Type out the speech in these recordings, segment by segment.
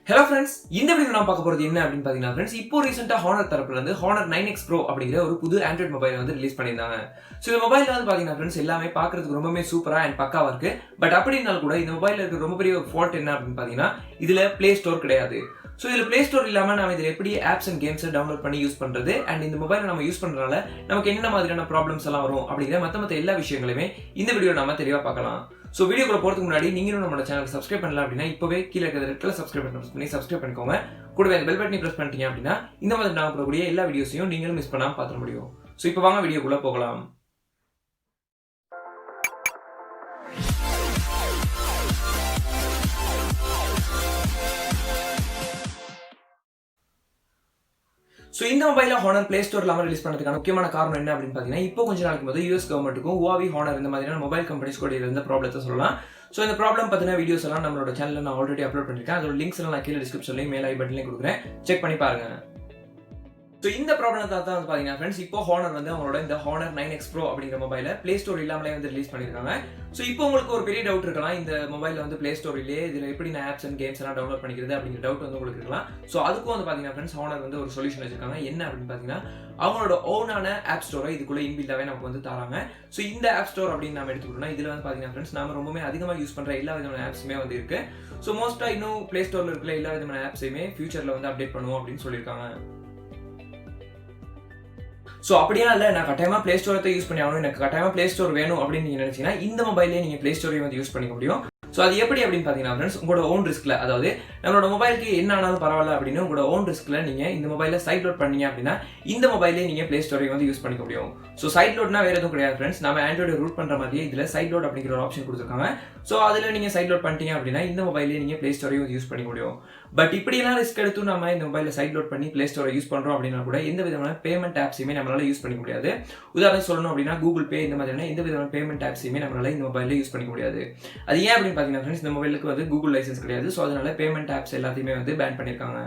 Hello friends, இந்த வீடியோல நான் பார்க்க போறது என்ன அப்படினு பாத்தீங்கன்னா फ्रेंड्स இப்போ ரீசன்ட்டா Honor தரப்புல இருந்து Honor 9X Pro அப்படிங்கற ஒரு புது Android மொபைல் வந்து ரிலீஸ் பண்ணிருந்தாங்க. சோ இந்த மொபைல்ல வந்து பாத்தீங்கன்னா फ्रेंड्स எல்லாமே பார்க்கிறதுக்கு ரொம்பவே சூப்பரா அண்ட் பக்காவா இருக்கு. பட் அப்படினாலும் கூட இந்த மொபைல்ல இருக்க ரொம்ப பெரிய ஒரு ஃபால்ட் என்ன அப்படினு பாத்தீங்கன்னா இதுல Playstore கிடையாது. சோ இதுல Playstore இல்லாம நாம இதுல எப்படி apps and games டவுன்லோட் பண்ணி யூஸ் பண்றது அண்ட் இந்த மொபைலை நாம யூஸ் பண்றனால நமக்கு என்ன மாதிரியான ப்ராப்ளம்ஸ் எல்லாம் வரும் அப்படிங்கற மத்த எல்லா விஷயங்களையுமே இந்த வீடியோல நாம தெளிவா பார்க்கலாம். சோ வீடியோக்குள்ள போறதுக்கு முன்னாடி நீங்களும் நம்ம சேனலுக்கு சப்ஸ்கிரைப் பண்ணல அப்படினா இப்பவே கீழ இருக்கிற red colour subscribe button press பண்ணி சப்ஸ்கிரைப் பண்ணிக்கோங்க. கூடவே அந்த பெல் பட்டனை பிரஸ் பண்ணிட்டீங்க அப்படினா இந்த மாதிரி நான் போடக்கூடிய எல்லா வீடியோஸையும் நீங்களும் மிஸ் பண்ணாம பார்க்க முடியும். சோ இப்போ வாங்க வீடியோக்குள்ள போகலாம். சோ இந்த மொபைலை Honor Play Store ரிலீஸ் பண்ணதுக்கான முக்கியமான காரணம் என்ன அப்படினு பாத்தீங்கன்னா இப்போ கொஞ்ச நாளைக்கு முன்னாடி US கவர்மெண்ட்டுக்கும் Huawei Honor இந்த மாதிரியான மொபைல் கம்பெனிஸ் கூட இருந்த ப்ராப்ளத்தை சொல்லலாம். சோ இந்த ப்ராப்ளம் பத்தின வீடியோஸ் எல்லாம் நம்மளோட சேனல்ல நான் ஆல்ரெடி அப்லோட் பண்ணிருக்கேன். அதோட லிங்க்ஸ் எல்லாம் நான் கீழ டிஸ்கிரிப்ஷன்லயும் மேல் ஐ பட்டன்லயும் கொடுக்கிறேன். செக் பண்ணி பாருங்க. சோ இந்த ப்ராப்ளத்தை தான் வந்து பாத்தீங்கன்னா फ्रेंड्स இப்போ Honor வந்து அவங்களோட இந்த Honor 9X Pro அப்படிங்கிற மொபைலை Play Store இல்லாமலே வந்து ரிலீஸ் பண்ணிருக்காங்க. சோ இப்போ உங்களுக்கு ஒரு பெரிய டவுட் இருக்கலாம், இந்த மொபைல்ல வந்து Play Store இல்லையே, இதுல எப்படி நான் ஆப்ஸ் அண்ட் கேம்ஸ் எல்லாம் டவுன்லோட் பண்ணிக்கிறது அப்படிங்கிற டவுட் வந்து உங்களுக்கு இருக்கலாம். சோ அதுக்கும் வந்து பாத்தீங்கன்னா फ्रेंड्स Honor வந்து ஒரு சொல்யூஷன் வச்சிருக்காங்க. என்ன அப்படின்னு பாத்தீங்கன்னா அவங்களோட ஓனான ஆப் ஸ்டோரை இதுக்குள்ள இன்பில்டாவே நமக்கு வந்து தராங்க. சோ இந்த ஆப் ஸ்டோர் அப்படின்னு நாம எடுத்துக்கிட்டோம்னா இதுல வந்து பாத்தீங்கன்னா फ्रेंड्स நாம ரொம்பவே அதிகமா யூஸ் பண்ற எல்லா விதமான ஆப்ஸுமே வந்து இருக்கு. சோ மோஸ்டா இன்னும் Play Storeல இருக்கிற எல்லா விதமான ஆப்ஸையுமே ஃபியூச்சர்ல வந்து அப்டேட் பண்ணுவோம் அப்படின்னு சொல்லியிருக்காங்க. சோ அப்படியே இல்ல நான் கட்டாயமா Play Store யூஸ் பண்ணி ஆகணும், எனக்கு கட்டாயமா Play Store வேணும் அப்படின்னு நீங்க நினைச்சீங்கன்னா இந்த மொபைல்லே நீங்க Play Store வந்து யூஸ் பண்ணிக்க முடியும். சோ அது எப்படி அப்படின்னு பாத்தீங்கன்னா फ्रेंड्स உங்களோட ஓன் ரிஸ்க்ல, அதாவது நம்மளோட மொபைலுக்கு என்ன ஆனாலும் பரவாயில்ல அப்படின்னு உங்களோட ஓன் ரிஸ்க்ல நீங்க இந்த மொபைலை சைட் லோட் பண்ணீங்க அப்படின்னா இந்த மொபைல்லே நீங்க Play Store வந்து யூஸ் பண்ணிக்க முடியும். சோ சைட் லோட்னா வேற எதுவும் கிடையாது फ्रेंड्स, நாம ஆண்ட்ராய்டு ரூட் பண்ற மாதிரியே இதுல சைட் லோட் அப்படிங்கிற ஒரு ஆப்ஷன் கொடுத்திருக்காங்க. சோ அதுல நீங்க சைட் லோட் பண்ணிட்டீங்க அப்படின்னா இந்த மொபைல்லே நீங்க Play Store வந்து யூஸ் பண்ணிக்க முடியும். பட் இப்படி எல்லாம் ரிஸ்க் எடுத்து நம்ம இந்த மொபைலை சைட் லோட் பண்ணி Play Store யூஸ் பண்றோம் அப்படின்னா கூட எந்த விதமான பேமெண்ட் ஆப்ஸையுமே நம்மளால யூஸ் பண்ணிக்க முடியாது. உதாரணம் சொல்லணும் அப்படின்னா Google Pay இந்த மாதிரியான எந்த விதமான பேமெண்ட் ஆப்ஸையுமே நம்மளால இந்த மொபைல்ல யூஸ் பண்ணிக்க முடியாது. அது ஏன் அப்படின்னு பாத்தீங்கன்னா फ्रेंड्स இந்த மொபைலுக்கு வந்து Google லைசென்ஸ் கிடையாது. சோ அதனால பேமெண்ட் ஆப்ஸ் எல்லாத்தையுமே வந்து பேன் பண்ணிருக்காங்க.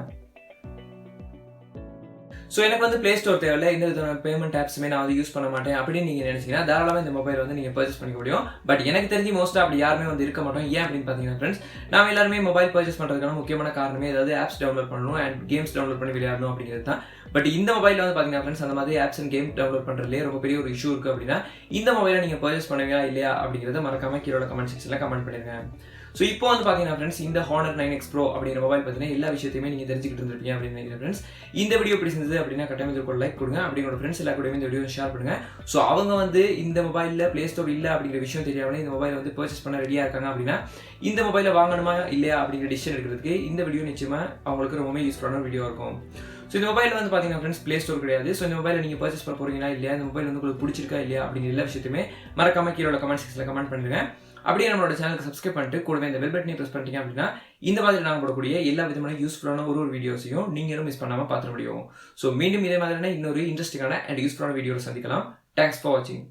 சோ எனக்கு வந்து Play Store தேவையில்ல, இந்த விதமான பேமெண்ட் ஆப்ஸுமே நான் வந்து யூஸ் பண்ண மாட்டேன் அப்படின்னு நீங்க நினைச்சீங்கன்னா தாராளமா இந்த மொபைல் வந்து நீங்க பர்ச்சேஸ் பண்ணிக்க முடியும். பட் எனக்கு தெரிஞ்சு மோஸ்டா அப்படி யாருமே வந்து இருக்க மாட்டோம். ஏன் அப்படின்னு பாத்தீங்கன்னா फ्रेंड्स நாம எல்லாருமே மொபைல் பர்ச்சேஸ் பண்றதுக்கான முக்கியமான காரணமே ஏதாவது ஆப்ஸ் டவுன்லோட் பண்ணணும் அண்ட் கேம்ஸ் டவுன்லோட் பண்ணி விளையாடணும் அப்படிங்கிறது தான். பட் இந்த மொபைல்ல வந்து பாத்தீங்கன்னா फ्रेंड्स அந்த மாதிரி ஆப்ஸ் அண்ட் கேம் டவுன்லோட் பண்றதுலயே ரொம்ப பெரிய ஒரு இஷ்யூ இருக்கு. அப்படின்னா இந்த மொபைலை நீங்க பர்ச்சேஸ் பண்ணுவீங்களா இல்லையா அப்படிங்கறத மறக்காம கீழ கமெண்ட் செக்ஷன்ல கமெண்ட் பண்ணிருங்க. சோ இப்போ வந்து பாத்தீங்கன்னா फ्रेंड्स இந்த Honor 9X Pro அப்படிங்கிற மொபைல் பத்தின எல்லா விஷயத்தையுமே நீங்க தெரிஞ்சுக்கிட்டு இருந்திருப்பீங்க அப்படின்னு நினைக்கிறேன் फ्रेंड्स. இந்த வீடியோ பிடிச்சிருந்தது அப்படின்னா கட்டாயமா இதுக்கு ஒரு லைக் கொடுங்க, அப்படியே உங்க ஃப்ரெண்ட்ஸ் எல்லா கூடவே இந்த வீடியோ ஷேர் பண்ணுங்க. சோ அவங்க வந்து இந்த மொபைல்ல Play Store இல்ல அப்படிங்கிற விஷயம் தெரியாமலே இந்த மொபைலை வந்து பர்ச்சேஸ் பண்ண ரெடியா இருக்காங்க அப்படின்னா இந்த மொபைலை வாங்கணுமா இல்லையா அப்படிங்கிற டிசிஷன் எடுக்கிறதுக்கு இந்த வீடியோ நிச்சயமா அவங்களுக்கு ரொம்பவே யூஸ்ஃபுல்லான வீடியோ இருக்கும். சோ இந்த மொபைல் வந்து பாத்தீங்கன்னா फ्रेंड्स Play Store கிடையாது. சோ இந்த மொபைலை நீங்க பர்ச்சேஸ் பண்ண போறீங்களா இல்லையா, இந்த மொபைல் வந்து உங்களுக்கு பிடிச்சிருக்கா இல்லையா அப்படிங்கிற எல்லா விஷயத்தையுமே மறக்காம கீழ கமெண்ட் செக்ஷன்ல கமெண்ட் பண்ணுங்க. அப்படியே நம்மளோட சேனலுக்கு சப்ஸ்கிரைப் பண்ணிட்டு கூடவே இந்த பெல் பட்டனை பிரஸ் பண்ணிட்டீங்க அப்படின்னா இந்த மாதிரி நாங்க போடக்கூடிய எல்லா விதமான யூஸ்ஃபுல்லான ஒரு வீடியோஸையும் நீங்களும் மிஸ் பண்ணாம பார்த்துட முடியும். சோ மீண்டும் இதே மாதிரியான இன்னொரு இன்ட்ரெஸ்டிங்கான அண்ட் யூஸ்ஃபுல்லான வீடியோல சந்திக்கலாம். தேங்க்ஸ் ஃபார் வாட்சிங்.